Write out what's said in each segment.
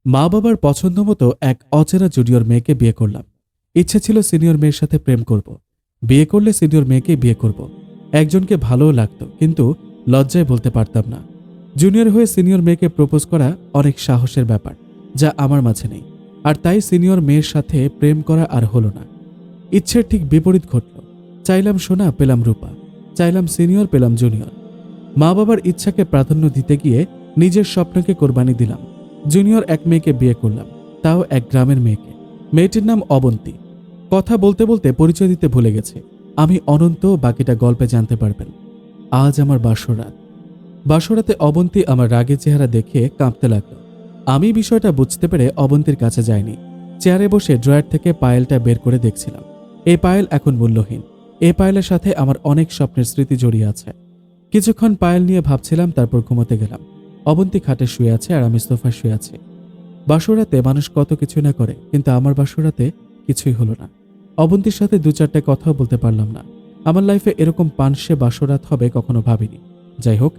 মা বাবার পছন্দ মতো এক অচেনা জুনিয়র মেয়েকে বিয়ে করলাম। ইচ্ছে ছিল সিনিয়র মেয়ের সাথে প্রেম করব। বিয়ে করলে সিনিয়র মেয়েকে বিয়ে করব। একজনকে ভালোও লাগতো, কিন্তু লজ্জায় বলতে পারতাম না। জুনিয়র হয়ে সিনিয়র মেয়েকে প্রপোজ করা অনেক সাহসের ব্যাপার, যা আমার মাঝে নেই। আর তাই সিনিয়র মেয়ের সাথে প্রেম করা আর হলো না। ইচ্ছের ঠিক বিপরীত ঘটল। চাইলাম সোনা, পেলাম রূপা। চাইলাম সিনিয়র, পেলাম জুনিয়র। মা বাবার ইচ্ছাকে প্রাধান্য দিতে গিয়ে নিজের স্বপ্নকে কোরবানি দিলাম। জুনিয়র এক মেয়েকে বিয়ে করলাম, তাও এক গ্রামের মেয়েকে। মেয়েটির নাম অবন্তী। কথা বলতে বলতে পরিচয় দিতে ভুলে গেছে। আমি অনন্ত, বাকিটা গল্পে জানতে পারবেন। আজ আমার বাসরাত। বাসরাতে অবন্তী আমার রাগের চেহারা দেখে কাঁপতে লাগলো। আমি বিষয়টা বুঝতে পেরে অবন্তীর কাছে যাইনি। চেয়ারে বসে ড্রয়ার থেকে পায়েলটা বের করে দেখছিলাম। এই পায়েল এখন মূল্যহীন। এই পায়েলের সাথে আমার অনেক স্বপ্নের স্মৃতি জড়িয়ে আছে। কিছুক্ষণ পায়েল নিয়ে ভাবছিলাম, তারপর ঘুমোতে গেলাম। অবন্তী খাটে শুয়ে আছে আর আমি সোফায় শুয়ে আছি। বাসরাতে মানুষ কত কিছু না করে, কিন্তু আমার বাসরাতে কিছুই হলো না। অবন্তীর সাথে দু চারটে কথাও বলতে পারলাম না। আমার লাইফে এরকম পানসে বাসরাত হবে কখনো ভাবিনি। যাই হোক,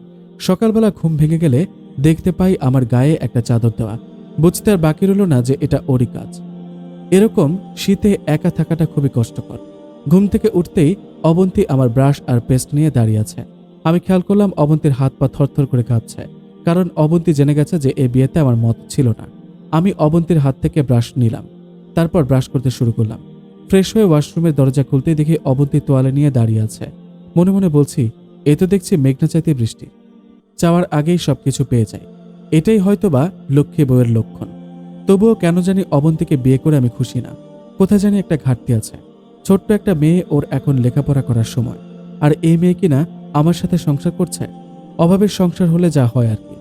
সকালবেলা ঘুম ভেঙে গেলে দেখতে পাই আমার গায়ে একটা চাদর দেওয়া। বুঝতে আর বাকি রইল না যে এটা ওরই কাজ। এরকম শীতে একা থাকাটা খুবই কষ্টকর। ঘুম থেকে উঠতেই অবন্তী আমার ব্রাশ আর পেস্ট নিয়ে দাঁড়িয়ে আছে। আমি খেয়াল করলাম অবন্তীর হাত পা থরথর করে কাঁপছে, কারণ অবন্তী জেনে গেছে যে এই বিয়েতে আমার মত ছিল না। আমি অবন্তীর হাত থেকে ব্রাশ নিলাম, তারপর ব্রাশ করতে শুরু করলাম। ফ্রেশ হয়ে ওয়াশরুমের দরজা খুলতেই দেখি অবন্তী তোয়ালে নিয়ে দাঁড়িয়ে আছে। মনে মনে বলছি, এ তো দেখছি মেঘনা চাইতে বৃষ্টি। চাওয়ার আগেই সবকিছু পেয়ে যায়, এটাই হয়তোবা লক্ষ্মী বউয়ের লক্ষণ। তবুও কেন জানি অবন্তীকে বিয়ে করে আমি খুশি না। কোথায় জানি একটা ঘাটতি আছে। ছোট্ট একটা মেয়ে, ওর এখন লেখাপড়া করার সময়। আর এই মেয়ে কিনা আমার সাথে সংসার করছে। অভাবের সংসার হলে যা হয় আর কি।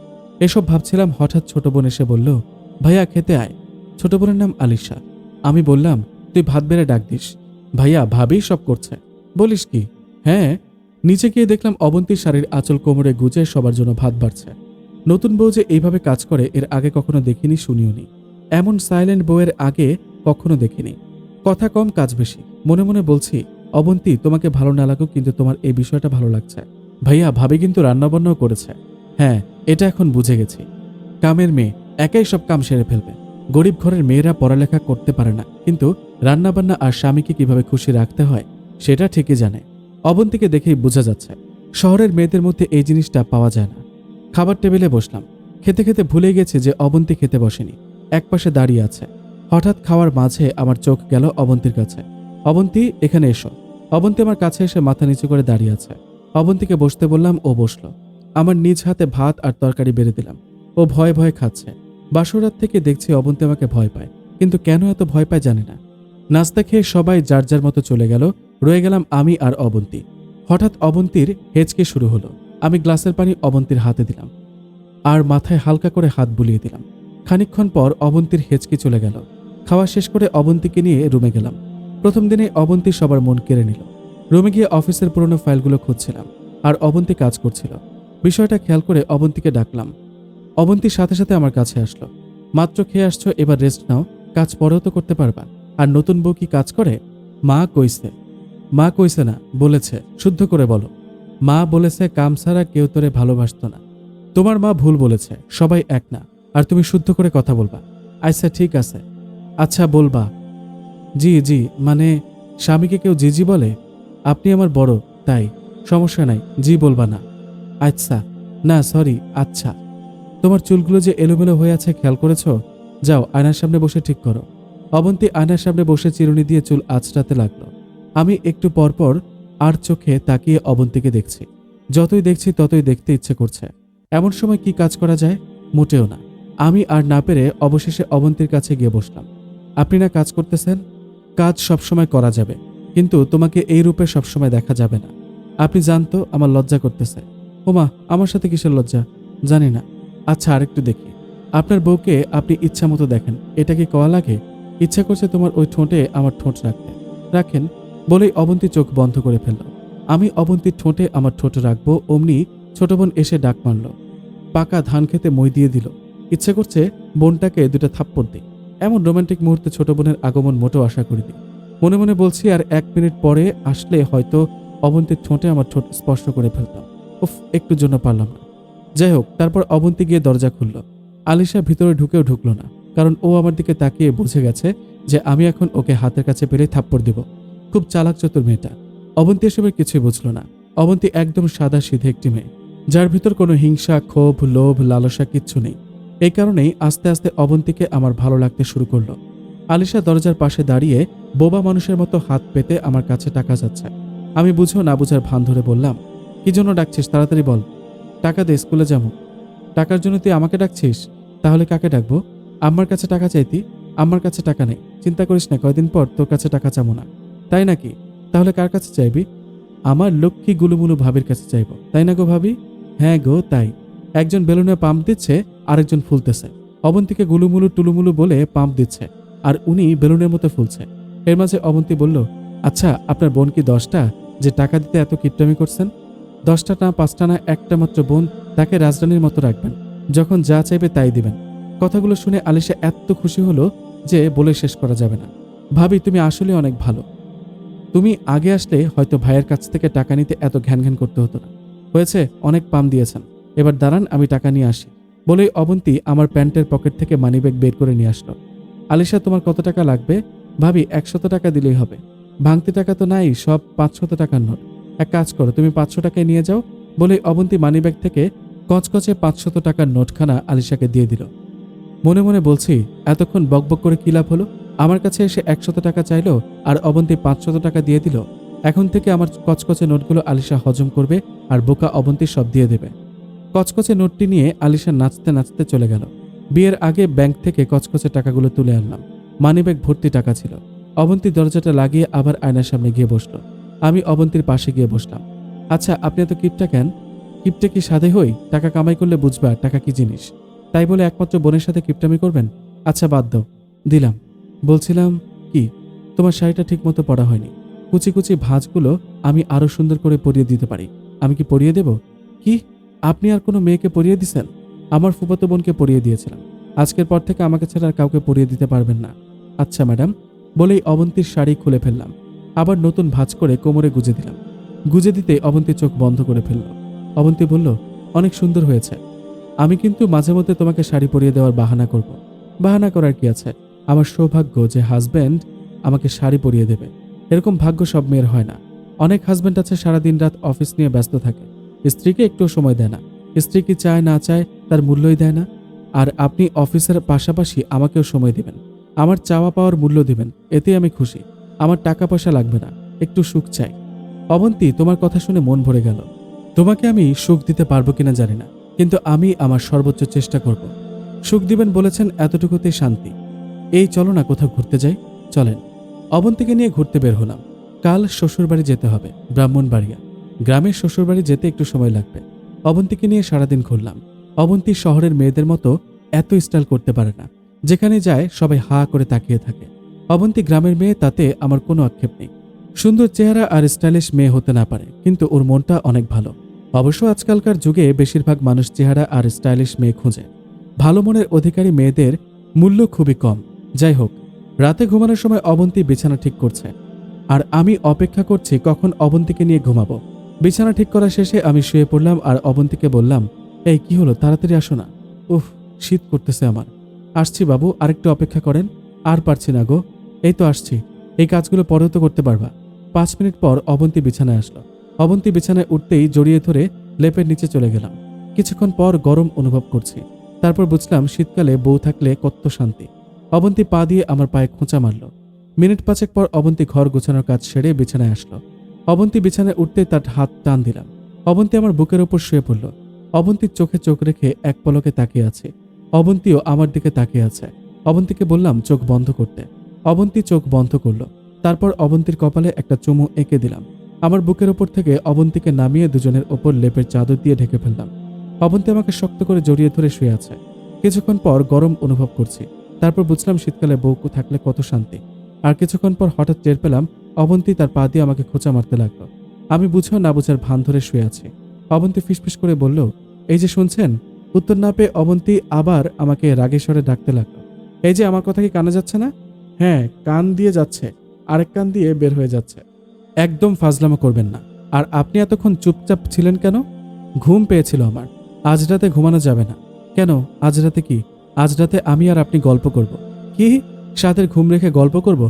এসব ভাবছিলাম, হঠাৎ ছোট বোন এসে বলল, ভাইয়া খেতে আয়। ছোট বোনের নাম আলিশা। আমি বললাম, তুই ভাত বেড়ে ডাক দিস। ভাইয়া ভাবি সব করছে। বলিস কি? হ্যাঁ। নিচে গিয়ে দেখলাম অবন্তীর শাড়ির আঁচল কোমরে গুজে সবার জন্য ভাত বাড়ছে। নতুন বউ যে এইভাবে কাজ করে এর আগে কখনো দেখিনি, শুনিওনি। এমন সাইলেন্ট বউয়ের আগে কখনো দেখিনি। কথা কম, কাজ বেশি। মনে মনে বলছি, অবন্তী, তোমাকে ভালো না লাগুক, কিন্তু তোমার এই বিষয়টা ভালো লাগছে। ভাইয়া ভাবি কিন্তু রান্নাবান্নাও করেছে। হ্যাঁ, এটা এখন বুঝে গেছি। কামের মেয়ে, একাই সব কাম সেরে ফেলবে। গরিব ঘরের মেয়েরা পড়ালেখা করতে পারে না, কিন্তু রান্নাবান্না আর স্বামীকে কিভাবে খুশি রাখতে হয় সেটা ঠিকই জানে। অবন্তীকে দেখেই বোঝা যাচ্ছে শহরের মেয়েদের মধ্যে এই জিনিসটা পাওয়া যায় না। খাবার টেবিলে বসলাম। খেতে খেতে ভুলে গেছি যে অবন্তী খেতে বসেনি, একপাশে দাঁড়িয়ে আছে। হঠাৎ খাওয়ার মাঝে আমার চোখ গেল অবন্তীর কাছে। অবন্তী, এখানে এসো। অবন্তী আমার কাছে এসে মাথা নিচু করে দাঁড়িয়ে আছে। অবন্তীকে বসতে বললাম, ও বসলো। আমার নিজ হাতে ভাত আর তরকারি বেড়ে দিলাম। ও ভয়ে ভয়ে খাচ্ছে। বাসরাত থেকে দেখছি অবন্তী আমাকে ভয় পায়, কিন্তু কেন এত ভয় পায় জানি না। নাস্তা খেয়ে সবাই যার যার মতো চলে গেল। রয়ে গেলাম আমি আর অবন্তী। হঠাৎ অবন্তীর হেঁচকে শুরু হলো। আমি গ্লাসের পানি অবন্তীর হাতে দিলাম আর মাথায় হালকা করে হাত বুলিয়ে দিলাম। খানিকক্ষণ পর অবন্তীর হেঁচকি চলে গেল। খাওয়া শেষ করে অবন্তীকে নিয়ে রুমে গেলাম। প্রথম দিনে অবন্তী সবার মন কেড়ে নিল। রুমে গিয়ে অফিসের পুরনো ফাইলগুলো খুঁজছিলাম, আর অবন্তী কাজ করছিল। বিষয়টা খেয়াল করে অবন্তীকে ডাকলাম। অবন্তীর সাথে সাথে আমার কাছে আসলো। মাত্র খেয়ে আসছো, এবার রেস্ট নাও, কাজ পরেও তো করতে পারবা। আর নতুন বউ কি কাজ করে? মা কইছে। মা কইছে না, বলেছে। শুদ্ধ করে বলো। মা বলেছে কাম ছাড়া কেউ তোরে ভালোবাসতো না। তোমার মা ভুল বলেছে, সবাই এক না। আর তুমি শুদ্ধ করে কথা বলবা। আচ্ছা ঠিক আছে। আচ্ছা বলবা। জি জি, মানে স্বামীকে কেউ জিজি বলে? আপনি আমার বড়, তাই। সমস্যা নাই, জি বলবা না। আচ্ছা। না সরি, আচ্ছা। তোমার চুলগুলো যে এলোমেলো হয়ে আছে খেয়াল করেছো? যাও আয়নার সামনে বসে ঠিক করো। অবন্তী আয়নার সামনে বসে চিরুনি দিয়ে চুল আঁচড়াতে লাগলো। আমি একটু পরপর আর চোখে তাকিয়ে অবন্তীকে দেখছি। যতই দেখছি ততই দেখতে ইচ্ছে করছে। এমন সময় কি কাজ করা যায়? মোটেও না। আমি আর না পেরে অবশেষে অবন্তীর কাছে গিয়ে বসলাম। আপনি না কাজ করতেছেন? কাজ সবসময় করা যাবে, কিন্তু তোমাকে এই রূপে সবসময় দেখা যাবে না। আপনি জানতো আমার লজ্জা করতেছে। ওমা, আমার সাথে কিসের লজ্জা? জানি না। আচ্ছা আরেকটু দেখি। আপনার বউকে আপনি ইচ্ছা মতো দেখেন, এটা কি কওয়া লাগে? ইচ্ছা করছে তোমার ওই ঠোঁটে আমার ঠোঁট রাখতে। রাখেন। বলেই অবন্তী চোখ বন্ধ করে ফেলল। আমি অবন্তীর ঠোঁটে আমার ঠোঁট রাখবো, অমনি ছোট বোন এসে ডাক মারল। পাকা ধান খেতে মই দিয়ে দিল। ইচ্ছে করছে বোনটাকে দুটো থাপ্পড় দিই। এমন রোমান্টিক মুহূর্তে ছোট বোনের আগমন মোটেও আশা করিনি। মনে মনে বলছি, আর 1 মিনিট পরে আসলে হয়তো অবন্তীর ঠোঁটে আমার ঠোঁট স্পর্শ করে ফেলতাম। উফ, একটুর জন্য পারলাম না। যাই হোক, তারপর অবন্তী গিয়ে দরজা খুলল। আলিশা ভিতরে ঢুকেও ঢুকলো না। কারণ ও আমার দিকে তাকিয়ে বুঝে গেছে যে আমি এখন ওকে হাতের কাছে পেলে থাপ্পড় দিব। খুব চালাক চতুর মেয়েটা। অবন্তী এসবের কিছুই বুঝল না। অবন্তী একদম সাদা সিধে একটি মেয়ে, যার ভিতর কোনো হিংসা, ক্ষোভ, লোভ, লালসা কিচ্ছু নেই। এই কারণেই আস্তে আস্তে অবন্তীকে আমার ভালো লাগতে শুরু করলো। আলিশা দরজার পাশে দাঁড়িয়ে বোবা মানুষের মতো হাত পেতে আমার কাছে টাকা যাচ্ছে। আমি বুঝো না বুঝার ভান ধরে বললাম, কি জন্য ডাকছিস, তাড়াতাড়ি বল। টাকা দে, স্কুলে যাবো। টাকার জন্য তুই আমাকে ডাকছিস? তাহলে কাকে ডাকবো? আম্মার কাছে টাকা চাইতি? আম্মার কাছে টাকা নেই। চিন্তা করিস না, কয়দিন পর তোর কাছে টাকা চাবো না। তাই নাকি? তাহলে কার কাছে চাইবি? আমার লক্ষ্মী গুলুমুলু ভাবির কাছে চাইবো। তাই না গো ভাবি? হ্যাঁ গো তাই। একজন বেলুনে পাম্প দিচ্ছে, আরেকজন ফুলতেছে। অবন্তীকে গুলুমুলু টুলুমুলু বলে পাম্প দিচ্ছে, আর উনি বেলুনের মতো ফুলছে। এর মাঝে অবন্তী বলল, আচ্ছা আপনার বোন কি 10টা, যে টাকা দিতে এত কিপটামি করছেন? 10টা না, 5টা না, একটা মাত্র বোন, তাকে রাজরানীর মতো রাখবেন, যখন যা চাইবে তাই দিবেন। কথাগুলো শুনে আলিশা এত খুশি হলো যে বলে শেষ করা যাবে না। ভাবি তুমি আসলে অনেক ভালো। তুমি আগে আসলে হয়তো ভাইয়ের কাছ থেকে টাকা নিতে এত ঘ্যান ঘ্যান করতে হতো না। হয়েছে, অনেক পাম দিয়েছেন, এবার দাঁড়ান আমি টাকা নিয়ে আসি। বলেই অবন্তী আমার প্যান্টের পকেট থেকে মানিব্যাগ বের করে নিয়ে আসলো। আলিশা তোমার কত টাকা লাগবে? ভাবি 100 টাকা দিলেই হবে। ভাঙতি টাকা তো নাই, সব 500 টাকার নোট। এক কাজ করো, তুমি 500 টাকায় নিয়ে যাও। বলেই অবন্তী মানিব্যাগ থেকে কচকচে 500 টাকার নোটখানা আলিশাকে দিয়ে দিল। মনে মনে বলছি, এতক্ষণ বকবক করে কি লাভ হলো? আমার কাছে এসে 100 টাকা চাইলো আর অবন্তী 500 টাকা দিয়ে দিল। এখন থেকে আমার কচকচে নোটগুলো আলিশা হজম করবে আর বোকা অবন্তী সব দিয়ে দেবে। কচকচে নোটটি নিয়ে আলিশা নাচতে নাচতে চলে গেল। বিয়ের আগে ব্যাংক থেকে কচকচে টাকাগুলো তুলে আনলাম। মানিব্যাগ ভর্তি টাকা ছিল। অবন্তী দরজাটা লাগিয়ে আবার আয়নার সামনে গিয়ে বসলো। আমি অবন্তীর পাশে গিয়ে বসলাম। আচ্ছা আপনি এত কিপটা কেন? কিপটে কি সাধে হই? টাকা কামাই করলে বুঝবা টাকা কি জিনিস। তাই বলে একমাত্র বোনের সাথে কিপটামি করবেন? আচ্ছা বাদ দাও, দিলাম। বলছিলাম কি, তোমার শাড়িটা ঠিক মতো পরা হয়নি। কুচি কুচি ভাঁজগুলো আমি আরো সুন্দর করে পরিয়ে দিতে পারি। আমি কি পরিয়ে দেব? কি, আপনি আর কোনো মেয়েকে পরিয়ে দিছেন? আমার ফুফাতো বোনকে পরিয়ে দিয়েছিলাম। আজকের পর থেকে আমাকে ছাড়া আর কাউকে পরিয়ে দিতে পারবেন না। আচ্ছা ম্যাডাম। বলেই অবন্তীর শাড়ি খুলে ফেললাম। আবার নতুন ভাঁজ করে কোমরে গুজে দিলাম। গুজে দিতে অবন্তী চোখ বন্ধ করে ফেলল। অবন্তী বলল, অনেক সুন্দর হয়েছে। আমি কিন্তু মাঝে মধ্যে তোমাকে শাড়ি পরিয়ে দেওয়ার বাহানা করব। বাহানা করার কি আছে? আমার সৌভাগ্য যে হাজব্যান্ড আমাকে শাড়ি পরিয়ে দেবে। এরকম ভাগ্য সব মেয়ের হয় না। অনেক হাজব্যান্ড আছে সারাদিন রাত অফিস নিয়ে ব্যস্ত থাকে, স্ত্রীকে একটু সময় দেয় না। স্ত্রী কি চায় না চায় তার মূল্যই দেয় না। আর আপনি অফিসের পাশাপাশি আমাকেও সময় দিবেন, আমার চাওয়া পাওয়ার মূল্য দিবেন, এতেই আমি খুশি। আমার টাকা পয়সা লাগবে না, একটু সুখ চাই। অবন্তী তোমার কথা শুনে মন ভরে গেল। তোমাকে আমি সুখ দিতে পারবো কিনা জানি না, কিন্তু আমি আমার সর্বোচ্চ চেষ্টা করব। সুখ দিবেন বলেছেন, এতটুকুতেই শান্তি। এই চলো না কোথাও ঘুরতে যাই। চলেন। অবন্তীকে নিয়ে ঘুরতে বের হলাম। কাল শ্বশুরবাড়ি যেতে হবে, ব্রাহ্মণবাড়িয়া। গ্রামের শ্বশুরবাড়ি যেতে একটু সময় লাগবে। অবন্তীকে নিয়ে সারাদিন ঘুরলাম। অবন্তী শহরের মেয়েদের মতো এত স্টাইল করতে পারে না। যেখানে যায় সবাই হা করে তাকিয়ে থাকে। অবন্তী গ্রামের মেয়ে, তাতে আমার কোনো আক্ষেপ নেই। সুন্দর চেহারা আর স্টাইলিশ মেয়ে হতে না পারে, কিন্তু ওর মনটা অনেক ভালো। অবশ্য আজকালকার যুগে বেশিরভাগ মানুষ চেহারা আর স্টাইলিশ মেয়ে খুঁজে। ভালো মনের অধিকারী মেয়েদের মূল্য খুবই কম। যাই হোক, রাতে ঘুমানোর সময় অবন্তী বিছানা ঠিক করছে, আর আমি অপেক্ষা করছি কখন অবন্তীকে নিয়ে ঘুমাবো। বিছানা ঠিক করা শেষে আমি শুয়ে পড়লাম আর অবন্তীকে বললাম, এই কি হলো, তাড়াতাড়ি আসো না। উফ, শীত করতেছে আমার। আসছি বাবু, আরেকটু অপেক্ষা করেন। আর পারছি না গো। এই তো আসছি, এই কাজগুলো পরেও তো করতে পারবা। 5 মিনিট পর অবন্তী বিছানায় আসলো। অবন্তী বিছানায় উঠতেই জড়িয়ে ধরে লেপের নিচে চলে গেলাম। কিছুক্ষণ পর গরম অনুভব করছি। তারপর বুঝলাম শীতকালে বউ থাকলে কত শান্তি। অবন্তী পা দিয়ে আমার পায়ে খোঁচা মারল। মিনিট 5 পর অবন্তী ঘর গোছানোর কাজ সেরে বিছানায় আসলো। অবন্তী বিছানায় উঠতে তার হাত টান দিলাম। অবন্তী আমার বুকের ওপর শুয়ে পড়ল। অবন্তীর চোখে চোখ রেখে এক পলকে তাকিয়ে আছে। অবন্তীও আমার দিকে তাকিয়ে আছে। অবন্তীকে বললাম চোখ বন্ধ করতে। অবন্তী চোখ বন্ধ করলো। তারপর অবন্তীর কপালে একটা চুমু এঁকে দিলাম। আমার বুকের ওপর থেকে অবন্তীকে নামিয়ে দুজনের ওপর লেপের চাদর দিয়ে ঢেকে ফেললাম। অবন্তী আমাকে শক্ত করে জড়িয়ে ধরে শুয়ে আছে। কিছুক্ষণ পর গরম অনুভব করছি। তারপর বুঝলাম শীতকালে বউ থাকলে কত শান্তি। আর কিছুক্ষণ পর হঠাৎ টের পেলাম অবন্তী তার পা দিয়ে আমাকে খোঁচা মারতে লাগলো। আমি বুঝেও না বুঝার ভান ধরে শুয়ে আছি। অবন্তী ফিসফিস করে বলল, এই যে শুনছেন। উত্তর না পেয়ে অবন্তী আবার আমাকে রাগেশ্বরে ডাকতে লাগলো। এই যে আমার কথা কি কানে যাচ্ছে না? হ্যাঁ, কান দিয়ে যাচ্ছে, আরেক কান দিয়ে বের হয়ে যাচ্ছে। একদম ফাজলামো করবেন না। আর আপনি এতক্ষণ চুপচাপ ছিলেন কেন? ঘুম পেয়েছিল আমার। আজ রাতে ঘুমানো যাবে না। কেন, আজ রাতে কি? আজ রাতে আমি আর আপনি গল্প করব। কি? সাদের ঘুম রেখে গল্প করব?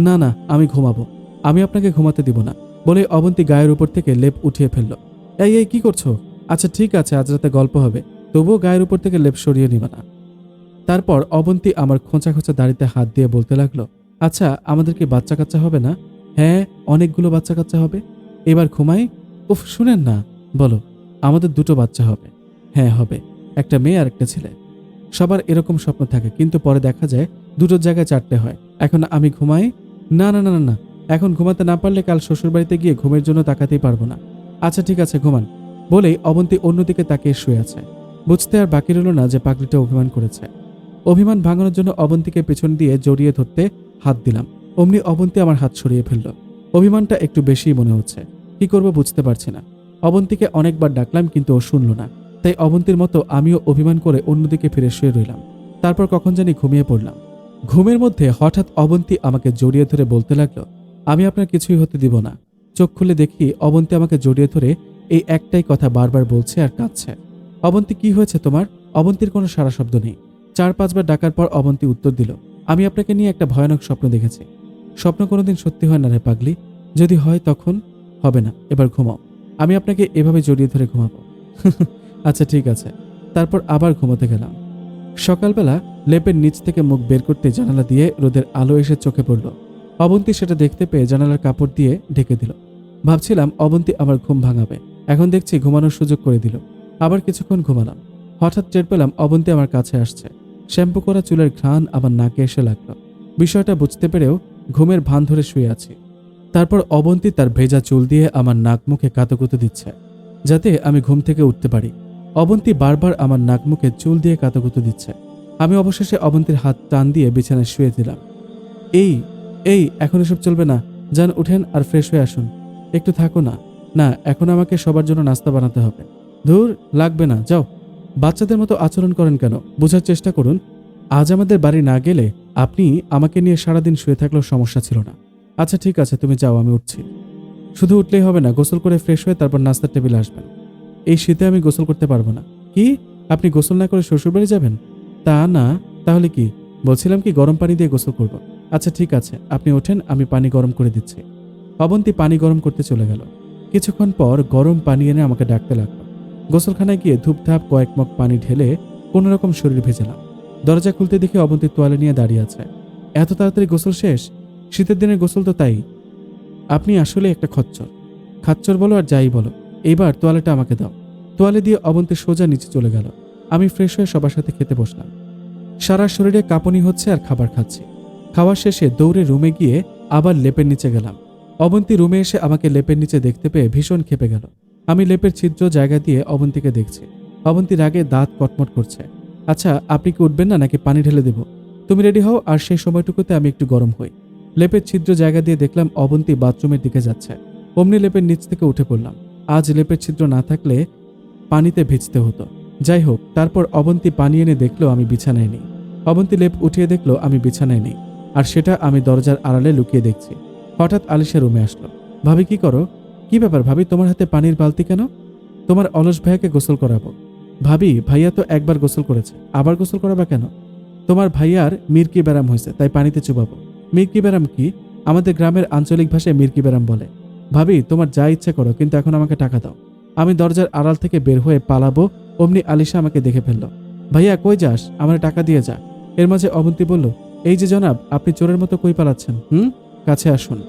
না না, আমি ঘুমাবো। আমি আপনাকে ঘুমাতে দিব না, বলে অবন্তী গায়ের উপর থেকে লেপ উঠিয়ে ফেলল। এই এই কি করছো? আচ্ছা ঠিক আছে, আজ রাতে গল্প হবে, তবুও গায়ের উপর থেকে লেপ সরিয়ে নিবা না। তারপর অবন্তী আমার খোঁচা খোঁচা দাড়িতে হাত দিয়ে বলতে লাগলো, আচ্ছা আমাদের কি বাচ্চা কাচ্চা হবে না? হ্যাঁ, অনেকগুলো বাচ্চা কাচ্চা হবে। এবার ঘুমাই। উফ, শুনেন না। বলো। আমাদের দুটো বাচ্চা হবে। হ্যাঁ হবে, একটা মেয়ে আর একটা ছেলে। সবার এরকম স্বপ্ন থাকে, কিন্তু পরে দেখা যায় দুটোর জায়গায় চারটে হয়। এখন আমি ঘুমাই? না না না না না, এখন ঘুমাতে না পারলে কাল শ্বশুরবাড়িতে গিয়ে ঘুমের জন্য তাকাতেই পারবো না। আচ্ছা ঠিক আছে, ঘুমান। বলেই অবন্তী অন্যদিকে তাকিয়ে শুয়ে আছে। বুঝতে আর বাকি রইল না যে পাগলিটা অভিমান করেছে। অভিমান ভাঙানোর জন্য অবন্তীকে পেছন দিয়ে জড়িয়ে ধরতে হাত দিলাম। অমনি অবন্তী আমার হাত সরিয়ে ফেলল। অভিমানটা একটু বেশিই মনে হচ্ছে। কি করব বুঝতে পারছি না। অবন্তীকে অনেকবার ডাকলাম, কিন্তু ও শুনল না। তাই অবন্তীর মতো আমিও অভিমান করে অন্যদিকে ফিরে শুয়ে রইলাম। তারপর কখন জানি ঘুমিয়ে পড়লাম। ঘুমের মধ্যে হঠাৎ অবন্তী আমাকে জড়িয়ে ধরে বলতে লাগলো, আমি আপনার কিছুই হতে দিব না। চোখ খুলে দেখি অবন্তী আমাকে জড়িয়ে ধরে এই একটাই কথা বারবার বলছে আর কাঁদছে। অবন্তী, কি হয়েছে তোমার? অবন্তীর কোনো সারা শব্দ নেই। 4-5 বার ডাকার পর অবন্তী উত্তর দিল, আমি আপনাকে নিয়ে একটা ভয়ানক স্বপ্ন দেখেছি। স্বপ্ন কোনোদিন সত্যি হয় না রে পাগলি। যদি হয় তখন? হবে না, এবার ঘুমাও। আমি আপনাকে এভাবে জড়িয়ে ধরে ঘুমাবো। আচ্ছা ঠিক আছে। তারপর আবার ঘুমোতে গেলাম। সকালবেলা লেপের নিচ থেকে মুখ বের করতে জানালা দিয়ে রোদের আলো এসে চোখে পড়ল। অবন্তী সেটা দেখতে পেয়ে জানালার কাপড় দিয়ে ঢেকে দিল। ভাবছিলাম অবন্তী আমার ঘুম ভাঙাবে, এখন দেখছি ঘুমানোর সুযোগ করে দিল। আবার কিছুক্ষণ ঘুমালাম। হঠাৎ টের পেলাম অবন্তী আমার কাছে আসছে। শ্যাম্পু করা চুলের ঘ্রাণ আমার নাকে এসে লাগলো। বিষয়টা বুঝতে পেরেও ঘুমের ভান ধরে শুয়ে আছি। তারপর অবন্তী তার ভেজা চুল দিয়ে আমার নাক মুখে কাতকুতো দিচ্ছে, যাতে আমি ঘুম থেকে উঠতে পারি। অবন্তী বারবার আমার নাক মুখে চুল দিয়ে কাতকুতো দিচ্ছে। আমি অবশেষে অবন্তীর হাত টান দিয়ে বিছানায় শুয়ে দিলাম। এই এই এখন এসব চলবে না, যান উঠেন আর ফ্রেশ হয়ে আসুন। একটু থাকো না। না, এখন আমাকে সবার জন্য নাস্তা বানাতে হবে। ধুর, লাগবে না, যাও। বাচ্চাদের মতো আচরণ করেন কেন? বোঝার চেষ্টা করুন। আজ আমাদের বাড়ি না গেলে আপনি আমাকে নিয়ে সারাদিন শুয়ে থাকলেও সমস্যা ছিল না। আচ্ছা ঠিক আছে, তুমি যাও, আমি উঠছি। শুধু উঠলেই হবে না, গোসল করে ফ্রেশ হয়ে তারপর নাস্তার টেবিলে আসবেন। এই শীতে আমি গোসল করতে পারবো না। কি? আপনি গোসল না করে শ্বশুরবাড়ি যাবেন? তা না। তাহলে কি? বলছিলাম কি গরম পানি দিয়ে গোসল করব। আচ্ছা ঠিক আছে, আপনি ওঠেন, আমি পানি গরম করে দিচ্ছি। অবন্তী পানি গরম করতে চলে গেল। কিছুক্ষণ পর গরম পানি এনে আমাকে ডাকতে লাগলো। গোসলখানায় গিয়ে ধূপধাপ কয়েক মগ পানি ঢেলে কোনোরকম শরীর ভেজালাম। দরজা খুলতে দেখে অবন্তী তোয়ালে নিয়ে দাঁড়িয়ে আছে। এত তাড়াতাড়ি গোসল শেষ? শীতের দিনের গোসল তো তাই। আপনি আসলে একটা খচ্চর। খাচ্চর বলো আর যাই বলো, এইবার তোয়ালেটা আমাকে দাও। তোয়ালে দিয়ে অবন্তী সোজা নিচে চলে গেল। আমি ফ্রেশ হয়ে সবার সাথে খেতে বসলাম। সারা শরীরে কাঁপুনি হচ্ছে আর খাবার খাচ্ছি। খাওয়া শেষে দৌড়ে রুমে গিয়ে আবার লেপের নিচে গেলাম। অবন্তী রুমে এসে আমাকে লেপের নিচে দেখতে পেয়ে ভীষণ ক্ষেপে গেল। আমি লেপের ছিদ্র জায়গা দিয়ে অবন্তীকে দেখছি। অবন্তী রাগে দাঁত কটমট করছে। আচ্ছা, আপনি কি উঠবেন না নাকি পানি ঢেলে দেব? তুমি রেডি হও, আর সেই সময়টুকুতে আমি একটু গরম হই। লেপের ছিদ্র জায়গা দিয়ে দেখলাম অবন্তী বাথরুমের দিকে যাচ্ছে। অমনি লেপের নিচ থেকে উঠে পড়লাম। আজ লেপের ছিদ্র না থাকলে পানিতে ভিজতে হতো। যাই হোক, তারপর অবন্তী পানি এনে দেখলো আমি বিছানায় নেই। অবন্তী লেপ উঠিয়ে দেখলো আমি বিছানায় নেই, আর সেটা আমি দরজার আড়ালে লুকিয়ে দেখছি। হঠাৎ আলিশা রুমে আসলো। ভাবি, কি করো? কি ব্যাপার ভাবি, তোমার হাতে পানির বালতি কেন? তোমার অলস ভাইয়াকে গোসল করাবো। ভাবি, ভাইয়া তো একবার গোসল করেছে, আবার গোসল করাবা কেন? তোমার ভাইয়ার মির্কি ব্যারাম হয়েছে, তাই পানিতে চুবাবো। মির্কি ব্যারাম কি? আমাদের গ্রামের আঞ্চলিক ভাষায় মির্কি ব্যারাম বলে। ভাবি, তোমার যা ইচ্ছে করো, কিন্তু এখন আমাকে টাকা দাও। আমি দরজার আড়াল থেকে বের হয়ে পালাবো, অমনি আলিশা আমাকে দেখে ফেললো। ভাইয়া কই যাস? আমার টাকা দিয়ে যা। এর মাঝে অবন্তী বলল, এই যে জনাব, আপনি চোরের মতো কই পালাচ্ছেন? কাছে আসুন।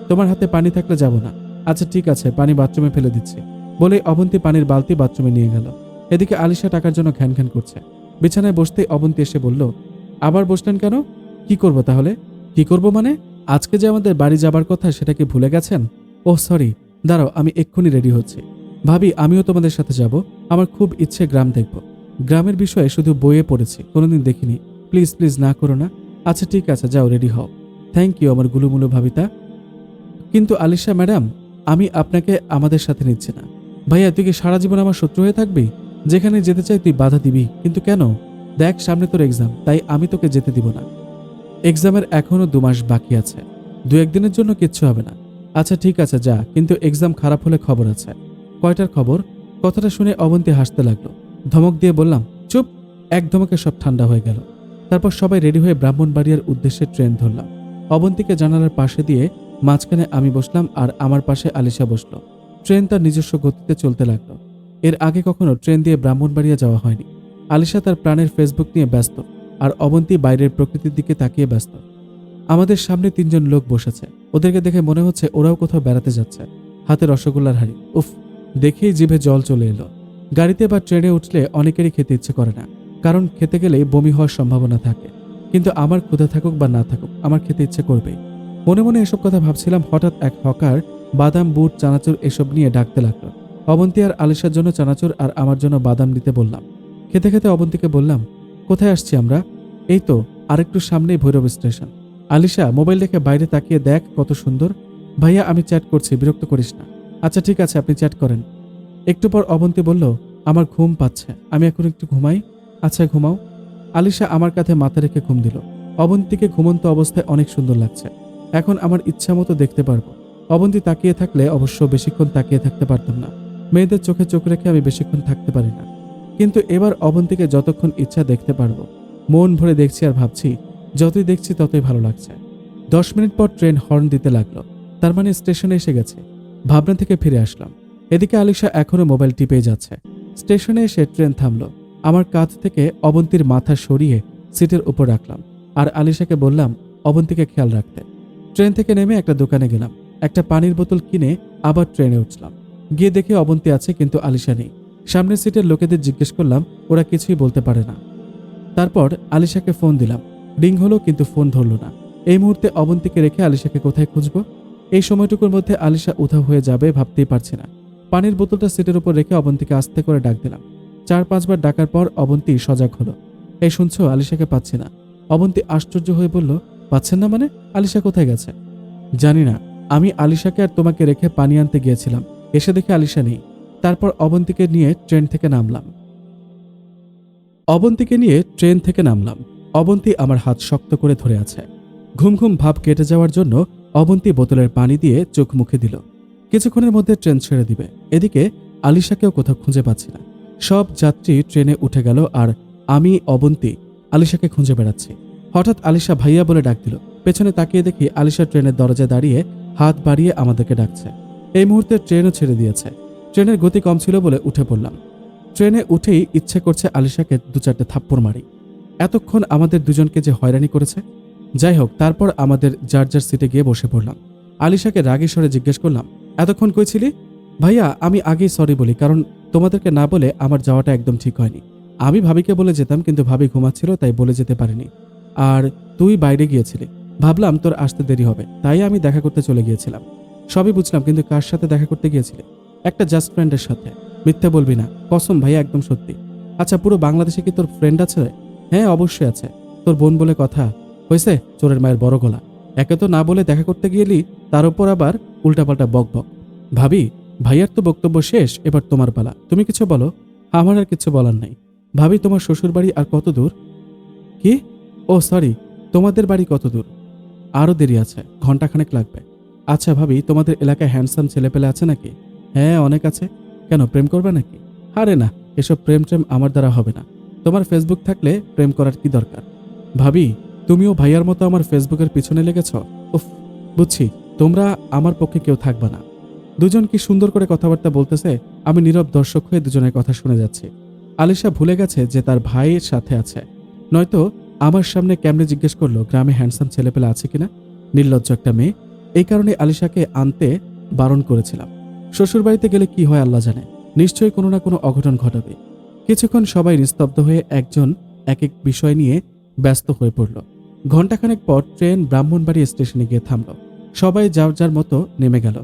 তোমার হাতে পানি থাকলে যাব না। আচ্ছা ঠিক আছে, পানি বাথরুমে ফেলে দিচ্ছি। বলে অবন্তী পানির বালতি বাথরুমে নিয়ে গেল। এদিকে আলিশা টাকার জন্য ঘ্যান ঘ্যান করছে। বিছানায় বসতেই অবন্তী এসে বলল, আবার বসলেন কেন? কি করব তাহলে? কি করব মানে? আজকে যে আমাদের বাড়ি যাবার কথা, সেটা কি ভুলে গেছেন? ওহ সরি, দাঁড়াও, আমি এক্ষুনি রেডি হচ্ছি। ভাবি, আমিও তোমাদের সাথে যাব। আমার খুব ইচ্ছে গ্রাম দেখব। গ্রামের বিষয়ে শুধু বইয়ে পড়েছি, কোনোদিন দেখিনি। প্লিজ প্লিজ না করো না। আচ্ছা ঠিক আছে, যাও, রেডি হও। থ্যাংক ইউ আমার গুলুমুলু ভাবিতা। কিন্তু আলিশা ম্যাডাম, আমি আপনাকে আমাদের সাথে নিচ্ছি না। ভাইয়া, তুই কি সারা জীবন আমার শত্রু হয়ে থাকবি? যেখানে যেতে চাই তুই বাধা দিবি, কিন্তু কেন? দেখ, সামনে তোর এক্সাম, তাই আমি তোকে যেতে দিব না। এক্সামের এখনো 2 মাস বাকি আছে। 2-1 দিনের জন্য কিচ্ছু হবে না। আচ্ছা ঠিক আছে, যা, কিন্তু এক্সাম খারাপ হলে খবর আছে। কয়টার খবর? কথাটা শুনে অবন্তী হাসতে লাগলো। ধমক দিয়ে বললাম, চুপ। একদমকে সব ঠান্ডা হয়ে গেল। তারপর সবাই রেডি হয়ে ব্রাহ্মণবাড়িয়ার উদ্দেশ্যে ট্রেন ধরলাম। অবন্তীকে জানালার পাশে দিয়ে মাঝখানে আমি বসলাম আর আমার পাশে আলিশা বসলো। ট্রেন তার নিজস্ব গতিতে চলতে লাগলো। এর আগে কখনো ট্রেন দিয়ে ব্রাহ্মণবাড়িয়া যাওয়া হয়নি। আলিশা তার প্রাণের ফেসবুক নিয়ে ব্যস্ত আর অবন্তী বাইরের প্রকৃতির দিকে তাকিয়ে ব্যস্ত। আমাদের সামনে 3 জন লোক বসেছে। ওদেরকে দেখে মনে হচ্ছে ওরাও কোথাও বেড়াতে যাচ্ছে। হাতে রসগোল্লার হাড়ি, উফ, দেখেই জিভে জল চলে এলো। গাড়িতে বা ট্রেনে উঠলে অনেকেরই খেতে ইচ্ছে করে না, কারণ খেতে গেলেই বমি হওয়ার সম্ভাবনা থাকে। কিন্তু আমার ক্ষুধা থাকুক বা না থাকুক, আমার খেতে ইচ্ছে করবেই। মনে মনে এসব কথা ভাবছিলাম, হঠাৎ এক হকার বাদাম, বুট, চানাচুর এসব নিয়ে ডাকতে লাগলো। অবন্তী আর আলিশার জন্য চানাচুর আর আমার জন্য বাদাম দিতে বললাম। খেতে খেতে অবন্তীকে বললাম, কোথায় আসছি আমরা? এই তো আরেকটু সামনেই ভৈরব স্টেশন। আলিশা, মোবাইল দেখে বাইরে তাকিয়ে দেখ কত সুন্দর। ভাইয়া, আমি চ্যাট করছি, বিরক্ত করিস না। আচ্ছা ঠিক আছে, আপনি চ্যাট করেন। একটু পর অবন্তী বলল, আমার ঘুম পাচ্ছে, আমি এখন একটু ঘুমাই। আচ্ছা ঘুমাও। আলিশা আমার কাঁধে মাথা রেখে ঘুম দিল। অবন্তীকে ঘুমন্ত অবস্থায় অনেক সুন্দর লাগছে। এখন আমার ইচ্ছা মতো দেখতে পারবো। অবন্তী তাকিয়ে থাকলে অবশ্য বেশিক্ষণ তাকিয়ে থাকতে পারতাম না। মেয়েদের চোখে চোখ রেখে আমি বেশিক্ষণ থাকতে পারি না। কিন্তু এবার অবন্তীকে যতক্ষণ ইচ্ছা দেখতে পারবো। মন ভরে দেখছি আর ভাবছি, যতই দেখছি ততই ভালো লাগছে। 10 মিনিট পর ট্রেন হর্ন দিতে লাগলো। তার মানে স্টেশনে এসে গেছে। ভাবনা থেকে ফিরে আসলাম। এদিকে আলিশা এখনো মোবাইল টিপেই যাচ্ছে। স্টেশনে এসে ট্রেন থামলো। আমার কাঁধ থেকে অবন্তীর মাথা সরিয়ে সিটের উপর রাখলাম আর আলিশাকে বললাম অবন্তীকে খেয়াল রাখতে। ট্রেন থেকে নেমে একটা দোকানে গেলাম। একটা পানির বোতল কিনে আবার ট্রেনে উঠলাম। গিয়ে দেখে অবন্তী আছে, কিন্তু আলিশা নেই। সামনের সিটের লোকেদের জিজ্ঞেস করলাম, ওরা কিছুই বলতে পারে না। তারপর আলিশাকে ফোন দিলাম। রিং হলো, কিন্তু ফোন ধরলো না। এই মুহূর্তে অবন্তীকে রেখে আলিশাকে কোথায় খুঁজবো? এই সময়টুকুর মধ্যে আলিশা উধাও হয়ে যাবে ভাবতেই পারছি না। পানির বোতলটা সিটের উপর রেখে অবন্তীকে আস্তে করে ডাক দিলাম। 4-5 বার ডাকার পর অবন্তী সজাগ হলো। এই শুনছো, আলিশাকে পাচ্ছি না। অবন্তী আশ্চর্য হয়ে বলল, পাচ্ছেন না মানে? আলিশা কোথায় গেছে? জানি না, আমি আলিশাকে আর তোমাকে রেখে পানি আনতে গিয়েছিলাম, এসে দেখে আলিশা নেই। তারপর অবন্তীকে নিয়ে ট্রেন থেকে নামলাম। অবন্তী আমার হাত শক্ত করে ধরে আছে। ঘুম ঘুম ভাব কেটে যাওয়ার জন্য অবন্তী বোতলের পানি দিয়ে চোখ মুখে দিল। কিছুক্ষণের মধ্যে ট্রেন ছেড়ে দিবে। এদিকে আলিশাকেও কোথাও খুঁজে পাচ্ছি না। সব যাত্রী ট্রেনে উঠে গেল আর আমি অবন্তী আলিশাকে খুঁজে বেড়াচ্ছি। হঠাৎ আলিশা ভাইয়া বলে ডাক দিল। পেছনে তাকিয়ে দেখি আলিশা ট্রেনের দরজায় দাঁড়িয়ে হাত বাড়িয়ে আমাদেরকে ডাকছে। এই মুহূর্তে ট্রেনও ছেড়ে দিয়েছে। ট্রেনের গতি কম ছিল বলে উঠে পড়লাম। ট্রেনে উঠেই ইচ্ছে করছে আলিশাকে 2-4টে থাপ্পড় মারি। এতক্ষণ আমাদের দুজনকে যে হয়রানি করেছে। যাই হোক, তারপর আমাদের যার যার সিটে গিয়ে বসে পড়লাম। আলিশাকে রাগী স্বরে জিজ্ঞেস করলাম, এতক্ষণ কই ছিলি? ভাইয়া, আমি আগেই সরি বলি, কারণ তোমাদেরকে না বলে আমার যাওয়াটা একদম ঠিক হয়নি। আমি ভাবিকে বলে যেতাম, কিন্তু ভাবি ঘুমাচ্ছিল, তাই বলে যেতে পারিনি। আর তুই বাইরে গিয়েছিলি, ভাবলাম তোর আসতে দেরি হবে, তাই আমি দেখা করতে চলে গিয়েছিলাম। সবই বুঝলাম, কিন্তু কার সাথে দেখা করতে গিয়েছিলি? একটা জাস্ট ফ্রেন্ডের সাথে। মিথ্যা বলবি না, কসম ভাইয়া, একদম সত্যি। আচ্ছা, পুরো বাংলাদেশে কি তোর ফ্রেন্ড আছে? হ্যাঁ অবশ্যই আছে। তোর বোন বলে কথা। হয়েছে, চোরের মায়ের বড় গলা। একে তো না বলে দেখা করতে গেলি, তার উপর আবার উল্টাপাল্টা বক বক। ভাবি, ভাইয়ার তো বক্তব্য শেষ, এবার তোমার পালা, তুমি কিছু বলো। আমার আর কিছু বলার নাই। ভাবি, তোমার শ্বশুর বাড়ি আর কত দূর? কি? ও সরি, তোমাদের বাড়ি কত দূর? আরো দেরি আছে, ঘন্টাখানেক লাগবে। আচ্ছা ভাবি, তোমাদের এলাকায় হ্যান্ডসাম ছেলেপেলে আছে নাকি? হ্যাঁ অনেক আছে। কেন, প্রেম করবে নাকি? আরে না, এসব প্রেম ট্রেম আমার দ্বারা হবে না। তোমার ফেসবুক থাকলে প্রেম করার কি দরকার? ভাবি, তুমিও ভাইয়ার মতো আমার ফেসবুকের পিছনে লেগেছ। উফ, বুঝছি, তোমরা আমার পক্ষে কেউ থাকবা না। দুজন কি সুন্দর করে কথাবার্তা বলতেছে, আমি নীরব দর্শক হয়ে দুজনের কথা শুনে যাচ্ছি। আলিশা ভুলে গেছে যে তার ভাইয়ের সাথে আছে, নয়তো আমার সামনে কেমনে জিজ্ঞেস করলো গ্রামে হ্যান্ডসাম ছেলেপেলে আছে কিনা। নির্লজ্জ একটা মেয়ে। এই কারণে আলিশাকে আনতে বারণ করেছিলাম। শ্বশুরবাড়িতে গেলে কি হয় আল্লাহ জানে, নিশ্চয়ই কোনো না কোনো অঘটন ঘটাবে। কিছুক্ষণ সবাই নিস্তব্ধ হয়ে একজন এক এক বিষয় নিয়ে ব্যস্ত হয়ে পড়ল। ঘণ্টাখানেক পর ট্রেন ব্রাহ্মণবাড়ি স্টেশনে গিয়ে থামল। সবাই যার যার মতো নেমে গেল।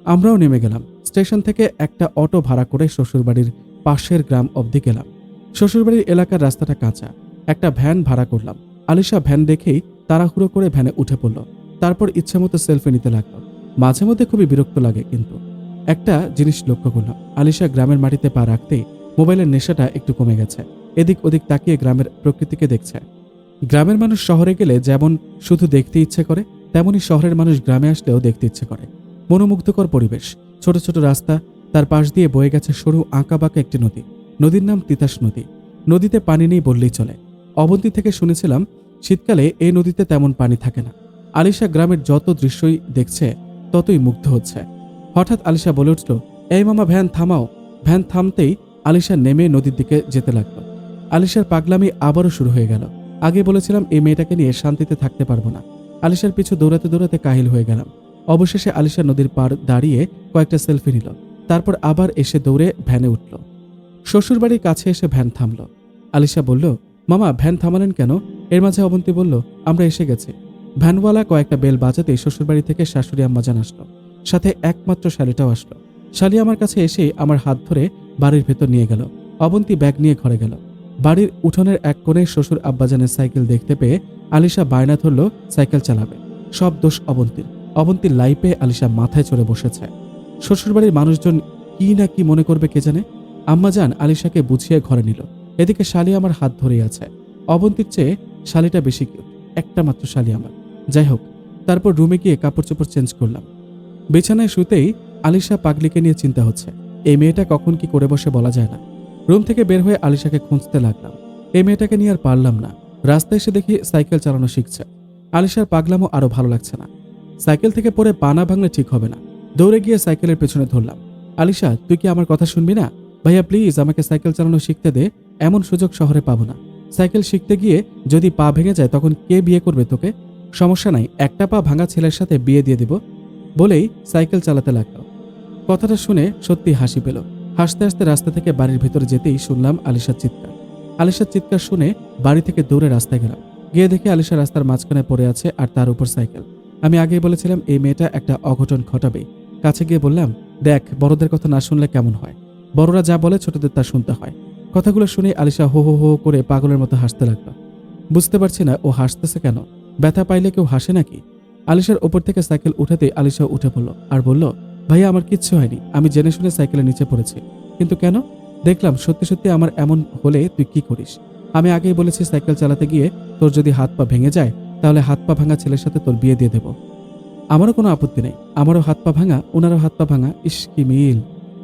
আমরাও নেমে গেলাম। স্টেশন থেকে একটা অটো ভাড়া করে শ্বশুরবাড়ির পাশের গ্রাম অবধি গেলাম। শ্বশুরবাড়ির এলাকার রাস্তাটা কাঁচা। একটা ভ্যান ভাড়া করলাম। আলিশা ভ্যান দেখেই তাড়াহুড়ো করে ভ্যানে উঠে পড়ল। তারপর ইচ্ছেমতো সেলফি নিতে লাগলো। মাঝে মধ্যে খুবই বিরক্ত লাগে, কিন্তু একটা জিনিস লক্ষ্য করলাম, আলিশা গ্রামের মাটিতে পা রাখতেই মোবাইলের নেশাটা একটু কমে গেছে। এদিক ওদিক তাকিয়ে গ্রামের প্রকৃতিকে দেখছে। গ্রামের মানুষ শহরে গেলে যেমন শুধু দেখতে ইচ্ছে করে, তেমনি শহরের মানুষ গ্রামে আসলেও দেখতে ইচ্ছে করে। মনোমুগ্ধকর পরিবেশ, ছোট ছোট রাস্তা, তার পাশ দিয়ে বয়ে গেছে সরু আঁকা বাঁকা একটি নদী। নদীর নাম তিতাস নদী। নদীতে পানি নেই বললেই চলে। অবন্তী থেকে শুনেছিলাম শীতকালে এই নদীতে তেমন পানি থাকে না। আলিশা গ্রামের যত দৃশ্যই দেখছে ততই মুগ্ধ হচ্ছে। হঠাৎ আলিশা বলে উঠল, এই মামা, ভ্যান থামাও। ভ্যান থামতেই আলিশা নেমে নদীর দিকে যেতে লাগলো। আলিশার পাগলামি আবারও শুরু হয়ে গেল। আগে বলেছিলাম এই মেয়েটাকে নিয়ে শান্তিতে থাকতে পারবো না। আলিশার পিছু দৌড়াতে দৌড়াতে কাহিল হয়ে গেলাম। অবশেষে আলিশা নদীর পার দাঁড়িয়ে কয়েকটা সেলফি নিল। তারপর আবার এসে দৌড়ে ভ্যানে উঠল। শ্বশুরবাড়ির কাছে এসে ভ্যান থামল। আলিশা বলল, মামা ভ্যান থামালেন কেন? এর মাঝে অবন্তী বলল, আমরা এসে গেছি। ভ্যানওয়ালা কয়েকটা বেল বাজাতেই শ্বশুরবাড়ি থেকে শাশুড়ি আম্মাজান আসলো, সাথে একমাত্র শালিটাও আসলো। শালি আমার কাছে এসে আমার হাত ধরে বাড়ির ভেতর নিয়ে গেল। অবন্তী ব্যাগ নিয়ে ঘরে গেল। বাড়ির উঠোনের এক কোণে শ্বশুর আব্বাজানের সাইকেল দেখতে পেয়ে আলিশা বায়না ধরল সাইকেল চালাবে। সব দোষ অবন্তীর। অবন্তীর লাইপে আলিশা মাথায় চড়ে বসেছে। শ্বশুরবাড়ির মানুষজন কি না কি মনে করবে কে জানে। আম্মাজান আলিশাকে বুঝিয়ে ঘরে নিল। এদিকে শালি আমার হাত ধরেই আছে। অবন্তীর চেয়ে শালিটা বেশি কিউট, একটা মাত্র শালি আমার। যাই হোক, তারপর রুমে গিয়ে কাপড় চোপড় চেঞ্জ করলাম। বিছানায় শুতেই আলিশা পাগলিকে নিয়ে চিন্তা হচ্ছে। এই মেয়েটা কখন কি করে বসে বলা যায় না। রুম থেকে বের হয়ে আলিশাকে খুঁজতে লাগলাম। এই মেয়েটাকে নিয়ে আর পারলাম না। রাস্তায় এসে দেখি সাইকেল চালানো শিখছে। আলিশার পাগলামও আরো ভালো লাগছে না। সাইকেল থেকে পড়ে পা না ভাঙলে ঠিক হবে না। দৌড়ে গিয়ে সাইকেলের পেছনে ধরলাম। আলিশা, তুই কি আমার কথা শুনবি না? ভাইয়া প্লিজ আমাকে সাইকেল চালানো শিখতে দে। এমন সুযোগ শহরে পাবো না। সাইকেল শিখতে গিয়ে যদি পা ভেঙে যায় তখন কে বিয়ে করবে তোকে? সমস্যা নাই, একটা পা ভাঙা ছেলের সাথে বিয়ে দিয়ে দিব। বলেই সাইকেল চালাতে লাগলো। কথাটা শুনে সত্যি হাসি পেল। হাসতে হাসতে রাস্তা থেকে বাড়ির ভেতরে যেতেই শুনলাম আলিশার চিৎকার। আলিশার চিৎকার শুনে বাড়ি থেকে দৌড়ে রাস্তায় গেলাম। গিয়ে দেখে আলিশা রাস্তার মাঝখানে পড়ে আছে আর তার উপর সাইকেল। আমি আগেই বলেছিলাম এই মেয়েটা একটা অঘটন ঘটাবে। কাছে গিয়ে বললাম, দেখ, বড়দের কথা না শুনলে কেমন হয়। বড়রা যা বলে ছোটদের তা শুনতে হয়। কথাগুলো শুনে আলিশা হো হো হো করে পাগলের মতো হাসতে লাগলো। বুঝতে পারছি না ও হাসতেছে কেন। ব্যথা পাইলে কেউ হাসে নাকি? আলিশার ওপর থেকে সাইকেল উঠাতে আলিশা উঠে পড়ল আর বলল, ভাইয়া আমার কিচ্ছু হয়নি, আমি জেনে শুনে সাইকেলের নিচে পড়েছি। কিন্তু কেন? দেখলাম সত্যি সত্যি আমার এমন হলে তুই কি করিস? আমি আগেই বলেছি সাইকেল চালাতে গিয়ে তোর যদি হাত পা ভেঙে যায় তাহলে হাত পা ভাঙা ছেলের সাথে তোর বিয়ে দিয়ে দেব। আমারও কোনো আপত্তি নেই। আমারও হাত পা ভাঙা, ওনারও হাত পা ভাঙা। ইস কি মিল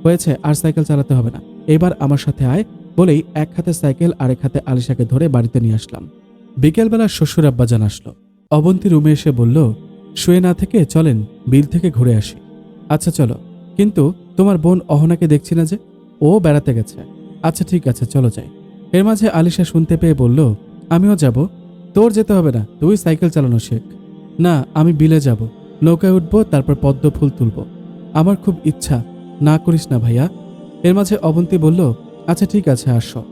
হয়েছে, আর সাইকেল চালাতে হবে না। এবার আমার সাথে আয়। বলেই এক হাতে সাইকেল আরেক হাতে আলিশাকে ধরে বাড়িতে নিয়ে আসলাম। বিকেলবেলা শ্বশুর আব্বাজান আসলো। অবন্তী রুমে এসে বলল, শুয়ে না থেকে চলেন বিল থেকে ঘুরে আসি। আচ্ছা চলো, কিন্তু তোমার বোন অহনাকে দেখছি না যে? ও বেড়াতে গেছে। আচ্ছা ঠিক আছে, চলো যাই। এর মাঝে আলিশা শুনতে পেয়ে বলল, আমিও যাব। তোর যেতে হবে না, তুই সাইকেল চালানো শেখ। না, আমি বিলে যাব, নৌকায় উঠবো, তারপর পদ্ম ফুল তুলব। আমার খুব ইচ্ছা। না করিস না ভাইয়া। এর মাঝে অবন্তী বলল, আচ্ছা ঠিক আছে, আসো।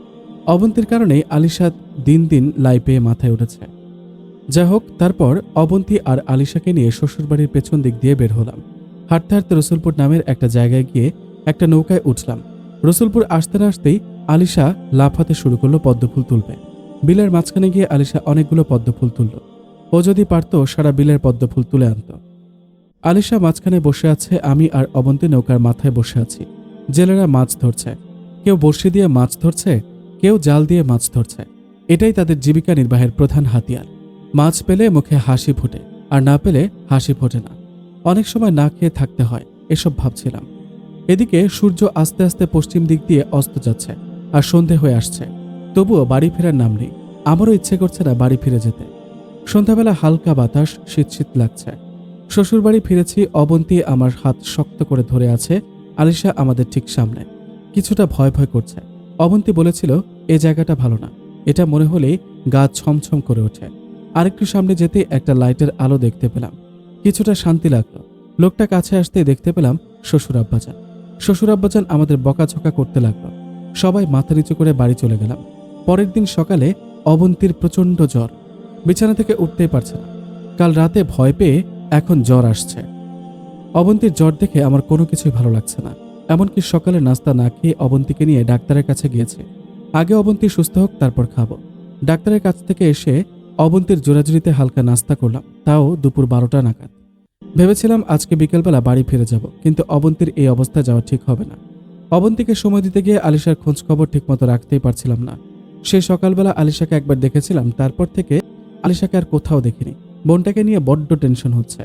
অবন্তীর কারণেই আলিশা দিন দিন লাই পেয়ে মাথায় উঠেছে। যা হোক, তারপর অবন্তী আর আলিশাকে নিয়ে শ্বশুরবাড়ির পেছন দিক দিয়ে বের হলাম। হাঁটতে হাঁটতে রসুলপুর নামের একটা জায়গায় গিয়ে একটা নৌকায় উঠলাম। রসুলপুর আসতে না আসতেই আলিশা লাফাতে শুরু করলো পদ্মফুল তুলবে। বিলের মাঝখানে গিয়ে আলিশা অনেকগুলো পদ্মফুল তুলল। ও যদি পারত সারা বিলের পদ্মফুল তুলে আনত। আলিশা মাঝখানে বসে আছে, আমি আর অবন্তী নৌকার মাথায় বসে আছি। জেলেরা মাছ ধরছে। কেউ বড়শি দিয়ে মাছ ধরছে, কেউ জাল দিয়ে মাছ ধরছে। এটাই তাদের জীবিকা নির্বাহের প্রধান হাতিয়ার। মাছ পেলে মুখে হাসি ফোটে, আর না পেলে হাসি ফোটে না। অনেক সময় না খেয়ে থাকতে হয়, এসব ভাবছিলাম। এদিকে সূর্য আস্তে আস্তে পশ্চিম দিক দিয়ে অস্ত যাচ্ছে আর সন্ধে হয়ে আসছে। তবুও বাড়ি ফেরার নাম নেই। আমারও ইচ্ছে করছে না বাড়ি ফিরে যেতে। সন্ধ্যাবেলা হালকা বাতাস, শীত শীত লাগছে। শ্বশুরবাড়ি ফিরেছি। অবন্তী আমার হাত শক্ত করে ধরে আছে। আলিশা আমাদের ঠিক সামনে। কিছুটা ভয় ভয় করছে। অবন্তী বলেছিল এ জায়গাটা ভালো না। এটা মনে হলেই গা ছমছম করে ওঠে। আরেকটু সামনে যেতে একটা লাইটের আলো দেখতে পেলাম। কিছুটা শান্তি লাগলো। লোকটা কাছে আসতে দেখতে পেলাম শ্বশুর আব্বাজান। শ্বশুর আব্বাজান আমাদের বকাঝকা করতে লাগলো। সবাই মাথা নিচু করে বাড়ি চলে গেলাম। পরের দিন সকালে অবন্তীর প্রচণ্ড জ্বর। বিছানা থেকে উঠতেই পারছে না। কাল রাতে ভয় পেয়ে এখন জ্বর আসছে। অবন্তীর জ্বর দেখে আমার কোনো কিছুই ভালো লাগছে না। এমনকি সকালে নাস্তা না খেয়ে অবন্তীকে নিয়ে ডাক্তারের কাছে গিয়েছে। আগে অবন্তী সুস্থ হোক, তারপর খাবো। ডাক্তারের কাছ থেকে এসে অবন্তীর জোরাজুরিতে হালকা নাস্তা করলাম, তাও দুপুর 12টা নাগাদ। ভেবেছিলাম আজকে বিকেলবেলা বাড়ি ফিরে যাব, কিন্তু অবন্তীর এই অবস্থায় যাওয়া ঠিক হবে না। অবন্তীকে সময় দিতে গিয়ে আলিশার খোঁজ খবর ঠিকমতো রাখতেই পারছিলাম না। সেই সকালবেলা আলিশাকে একবার দেখেছিলাম, তারপর থেকে আলিশাকে আর কোথাও দেখিনি। বোনটাকে নিয়ে বড্ড টেনশন হচ্ছে।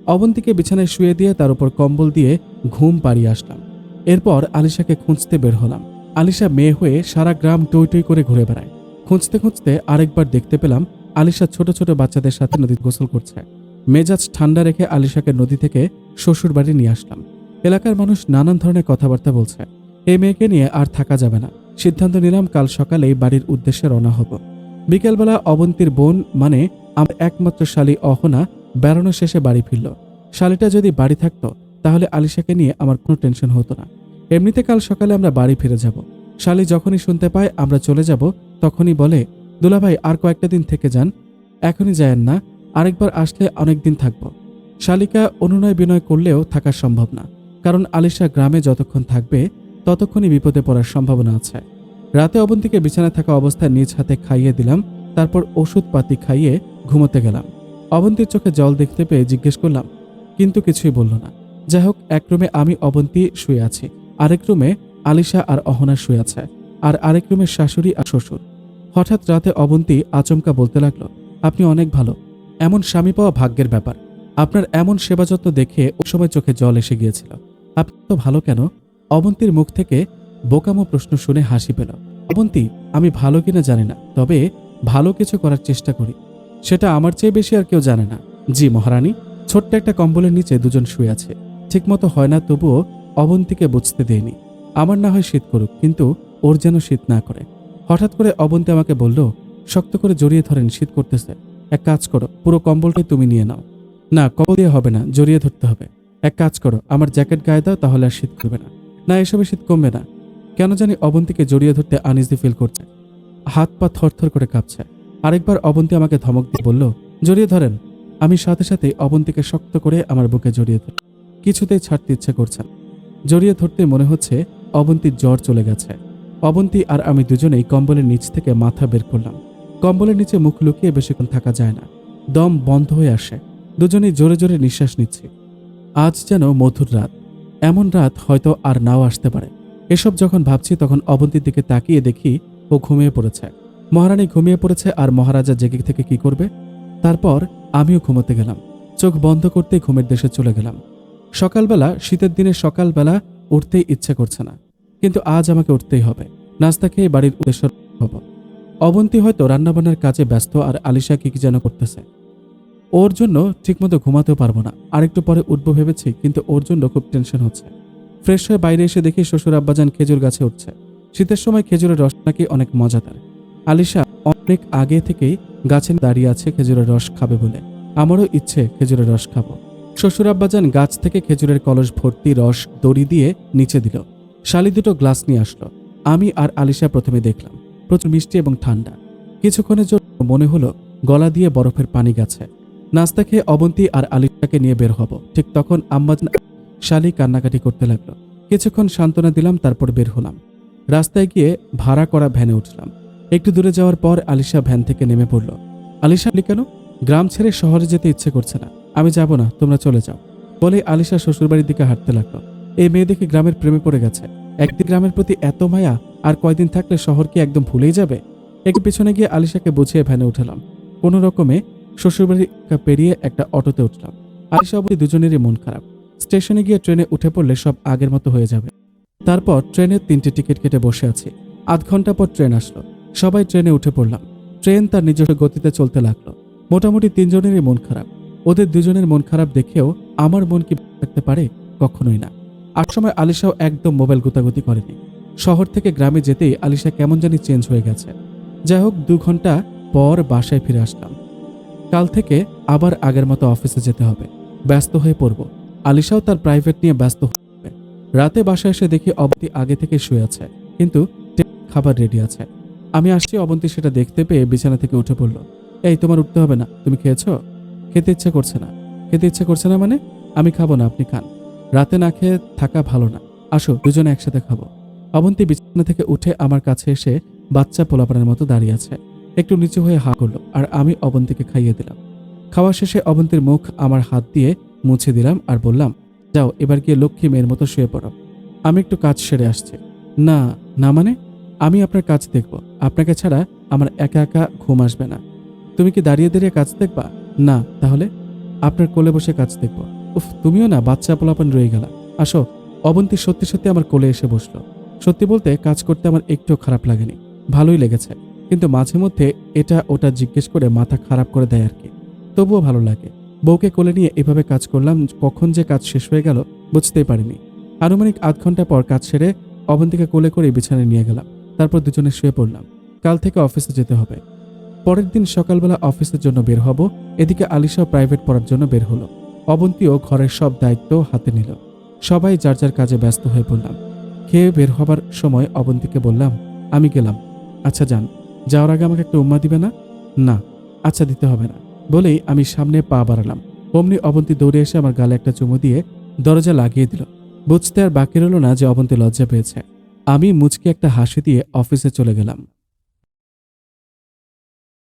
অবন্তীকে বিছানায় শুয়ে দিয়ে তার উপর কম্বল দিয়ে ঘুম পাড়িয়ে আসলাম। এরপর আলিশাকে খুঁজতে বের হলাম। আলিশা মেয়ে হয়ে সারা গ্রাম টই টই করে ঘুরে বেড়ায়। খুঁজতে খুঁজতে আরেকবার দেখতে পেলাম আলিশা ছোট ছোট বাচ্চাদের সাথে নদীতে গোসল করছে। মেজাজ ঠান্ডা রেখে আলিশাকে নদী থেকে শ্বশুর বাড়ি নিয়ে আসলাম। এলাকার মানুষ নানান ধরনের কথাবার্তা বলছে। এই মেয়েকে নিয়ে আর থাকা যাবে না। সিদ্ধান্ত নিলাম কাল সকালেই বাড়ির উদ্দেশ্যে রওনা হব। বিকেলবেলা অবন্তীর বোন মানে আমার একমাত্র শালী অহনা বেড়ানো শেষে বাড়ি ফিরল। শালীটা যদি বাড়ি থাকতো তাহলে আলিশাকে নিয়ে আমার কোনো টেনশন হতো না। এমনিতে কাল সকালে আমরা বাড়ি ফিরে যাব। শালী যখনই শুনতে পায় আমরা চলে যাব তখনই বলে, দুলাভাই আর কয়েকটা দিন থেকে যান, এখনই যায়েন না, আরেকবার আসলে অনেকদিন থাকবো। শালিকা অনুনয় বিনয় করলেও থাকা সম্ভব না, কারণ আলিশা গ্রামে যতক্ষণ থাকবে ততক্ষণই বিপদে পড়ার সম্ভাবনা আছে। রাতে অবন্তীকে বিছানায় থাকা অবস্থায় নিজ হাতে খাইয়ে দিলাম, তারপর ওষুধপাতি খাইয়ে ঘুমোতে গেলাম। অবন্তীর চোখে জল দেখতে পেয়ে জিজ্ঞেস করলাম, কিন্তু কিছুই বলল না। যাই হোক, এক রুমে আমি অবন্তী শুয়ে আছি, আরেক রুমে আলিশা আর অহনা শুয়ে আছে, আর আরেক রুমে শাশুড়ি আর শ্বশুর। হঠাৎ রাতে অবন্তী আচমকা বলতে লাগলো, আপনি অনেক ভালো, এমন স্বামী পাওয়া ভাগ্যের ব্যাপার। আপনার এমন সেবা যত্ন দেখে ও সময় চোখে জল এসে গিয়েছিল। আপনি তো ভালো কেন? অবন্তীর মুখ থেকে বোকামো প্রশ্ন শুনে হাসি পেল। অবন্তী, আমি ভালো কিনা জানি না, তবে ভালো কিছু করার চেষ্টা করি, সেটা আমার চেয়ে বেশি আর কেউ জানে না। জি মহারানী। ছোট্ট একটা কম্বলের নিচে দুজন শুয়ে আছে, ঠিকমতো হয় না, তবুও অবন্তীকে বুঝতে দেয়নি। আমার না হয় শীত করুক, কিন্তু ওর যেন শীত না করে। হঠাৎ করে অবন্তী আমাকে বলল, শক্ত করে জড়িয়ে ধরেন, শীত করতেছে। এক কাজ করো, পুরো কম্বলটাই তুমি নিয়ে নাও। না, কম্বল দিয়ে হবে না, জড়িয়ে ধরতে হবে। এক কাজ করো, আমার জ্যাকেট গায়ে দাও, তাহলে আর শীত করবে না। না, এসবে শীত কমবে না। কেন জানি অবন্তীকে জড়িয়ে ধরতে আনইজি ফিল করছে, হাত পা থরথর করে কাঁপছে। আরেকবার অবন্তী আমাকে ধমক দিয়ে বলল, জড়িয়ে ধরেন। আমি সাথে সাথে অবন্তীকে শক্ত করে আমার বুকে জড়িয়ে ধরি। কিছুতেই ছাড়তে ইচ্ছে করছে না। জড়িয়ে ধরতে মনে হচ্ছে অবন্তীর জ্বর চলে গেছে। অবন্তী আর আমি দুজনেই কম্বলের নিচ থেকে মাথা বের করলাম। কম্বলের নিচে মুখ লুকিয়ে বেশিক্ষণ থাকা যায় না, দম বন্ধ হয়ে আসে। দুজনেই জোরে জোরে নিঃশ্বাস নিচ্ছি। আজ যেন মধুর রাত, এমন রাত হয়তো আর নাও আসতে পারে। এসব যখন ভাবছি তখন অবন্তীর দিকে তাকিয়ে দেখি ও ঘুমিয়ে পড়েছে। মহারানী ঘুমিয়ে পড়েছে, আর মহারাজা জেগে থেকে কি করবে? তারপর আমিও ঘুমোতে গেলাম। চোখ বন্ধ করতে ঘুমের দেশে চলে গেলাম। সকালবেলা, শীতের দিনে সকালবেলা উঠতেই ইচ্ছে করছে না, কিন্তু আজ আমাকে উঠতেই হবে। নাস্তা খেয়ে বাড়ির উদ্দেশ্য হব। অবন্তী হয়তো রান্নাবান্নার কাজে ব্যস্ত, আর আলিশা কি যেন করতেছে। ওর জন্য ঠিকমতো ঘুমাতেও পারবো না। আরেকটু পরে উঠবো ভেবেছি, কিন্তু ওর জন্য খুব টেনশন হচ্ছে। ফ্রেশ হয়ে বাইরে এসে দেখি শ্বশুর আব্বাজান খেজুর গাছে উঠছে। শীতের সময় খেজুরের রস নাকি অনেক মজাদার। আলিশা অনেক আগে থেকেই গাছে দাঁড়িয়ে আছে খেজুরের রস খাবে বলে। আমারও ইচ্ছে খেজুরের রস খাবো। শ্বশুর আব্বাজান গাছ থেকে খেজুরের কলস ভর্তি রস দড়ি দিয়ে নিচে দিল। শালি দুটো গ্লাস নিয়ে আসলো। আমি আর আলিশা প্রথমে দেখলাম, প্রচুর মিষ্টি এবং ঠান্ডা। কিছুক্ষণের জন্য মনে হলো গলা দিয়ে বরফের পানি গেছে। নাস্তা খেয়ে অবন্তী আর আলিশাকে নিয়ে বের হব। ঠিক তখন আম্মাজান শালি কান্নাকাটি করতে লাগলো। কিছুক্ষণ সান্ত্বনা দিলাম, তারপর বের হলাম। রাস্তায় গিয়ে ভাড়া করা ভ্যানে উঠলাম। একটু দূরে যাওয়ার পর আলিশা ভ্যান থেকে নেমে পড়ল। আলিশা, কেন? গ্রাম ছেড়ে শহরে যেতে ইচ্ছে করছে না। আমি যাব না, তোমরা চলে যাও বলে আলিশা শ্বশুরবাড়ির দিকে হাঁটতে লাগলো। এই মেয়ে দেখে গ্রামের প্রেমে পড়ে গেছে। একদিন গ্রামের প্রতি এত মায়া, আর কয়দিন থাকলে শহর কি একদম ভুলেই যাবে? একটু পিছনে গিয়ে আলিশাকে বুঝিয়ে ভ্যানে উঠলাম। কোনো রকমে শ্বশুরবাড়ি পেরিয়ে একটা অটোতে উঠলাম। আলিশা অবধি দুজনেরই মন খারাপ। স্টেশনে গিয়ে ট্রেনে উঠে পড়লে সব আগের মতো হয়ে যাবে। তারপর ট্রেনের 3টে টিকিট কেটে বসে আছি। আধ ঘন্টা পর ট্রেন আসলো। সবাই ট্রেনে উঠে পড়লাম। ট্রেন তার নিজস্ব গতিতে চলতে লাগলো। মোটামুটি 3 জনেরই মন খারাপ। ওদের 2 জনের মন খারাপ দেখেও আমার মন কি থাকতে পারে? কখনোই না। আর সময় আলিশাও একদম মোবাইল গুতাগুতি করেনি। শহর থেকে গ্রামে যেতেই আলিশা কেমন জানি চেঞ্জ হয়ে গেছে। যাই হোক, 2 ঘন্টা পর বাসায় ফিরে আসলাম। কাল থেকে আবার আগের মতো অফিসে যেতে হবে। ব্যস্ত হয়ে পড়ব। আলিশাও তার প্রাইভেট নিয়ে ব্যস্ত হবে। রাতে বাসায় এসে দেখি অবন্তী আগে থেকে শুয়ে আছে, কিন্তু খাবার রেডি আছে। আমি আসছি। অবন্তী সেটা দেখতে পেয়ে বিছানা থেকে উঠে পড়ল। এই, তোমার উঠতে হবে না, তুমি খেয়েছো? খেতে ইচ্ছে করছে না। খেতে ইচ্ছে করছে না মানে? আমি খাবো না, আপনি খান। রাতে না খেয়ে থাকা ভালো না। আসো, দুজনে একসাথে খাবো। অবন্তী বিছানা থেকে উঠে আমার কাছে এসে বাচ্চা পোলাপানের মতো দাঁড়িয়ে আছে। একটু নিচু হয়ে হা করলো, আর আমি অবন্তীকে খাইয়ে দিলাম। খাওয়া শেষে অবন্তীর মুখ আমার হাত দিয়ে মুছে দিলাম আর বললাম, যাও এবার গিয়ে লক্ষ্মী মেয়ের মতো শুয়ে পড়ো। আমি একটু কাজ সেরে আসছি। না না মানে? আমি আপনার কাজ দেখব। আপনাকে ছাড়া আমার একা একা ঘুম আসবে না। তুমি কি দাঁড়িয়ে দাঁড়িয়ে কাজ দেখবা? না, তাহলে আপনার কোলে বসে কাজ দেখব। উফ, তুমিও না বাচ্চা পোলাপান রয়ে গেলা। আসো। অবন্তী সত্যি সত্যি আমার কোলে এসে বসলো। সত্যি বলতে কাজ করতে আমার একটু খারাপ লাগেনি, ভালোই লেগেছে। কিন্তু মাঝে মধ্যে এটা ওটা জিজ্ঞেস করে মাথা খারাপ করে দেয় আর কি। তবুও ভালো লাগে। বউকে কোলে নিয়ে এভাবে কাজ করলাম, কখন যে কাজ শেষ হয়ে গেল বুঝতেই পারিনি। আনুমানিক আধ ঘন্টা পর কাজ সেরে অবন্তীকে কোলে করে বিছানায় নিয়ে গেলাম। তারপর দুজনে শুয়ে পড়লাম। কাল থেকে অফিসে যেতে হবে। পরের দিন সকালবেলা অফিসের জন্য বের হব। এদিকে আলিশাও প্রাইভেট পড়ার জন্য বের হলো। অবন্তীও ঘরের সব দায়িত্ব হাতে নিল। সবাই যার যার কাজে ব্যস্ত হয়ে পড়লাম। খেয়ে বের হবার সময় অবন্তীকে বললাম, আমি গেলাম। আচ্ছা যান, যাওয়ার আগে আমাকে একটা উম্মা দিবে না? না। আচ্ছা দিতে হবে না বলেই আমি সামনে পা বাড়ালাম। অমনি অবন্তী দৌড়ে এসে আমার গালে একটা চুমু দিয়ে দরজা লাগিয়ে দিল। বুঝতে আর বাকি রইল না যে অবন্তী লজ্জা পেয়েছে। আমি মুচকি একটা হাসি দিয়ে অফিসে চলে গেলাম।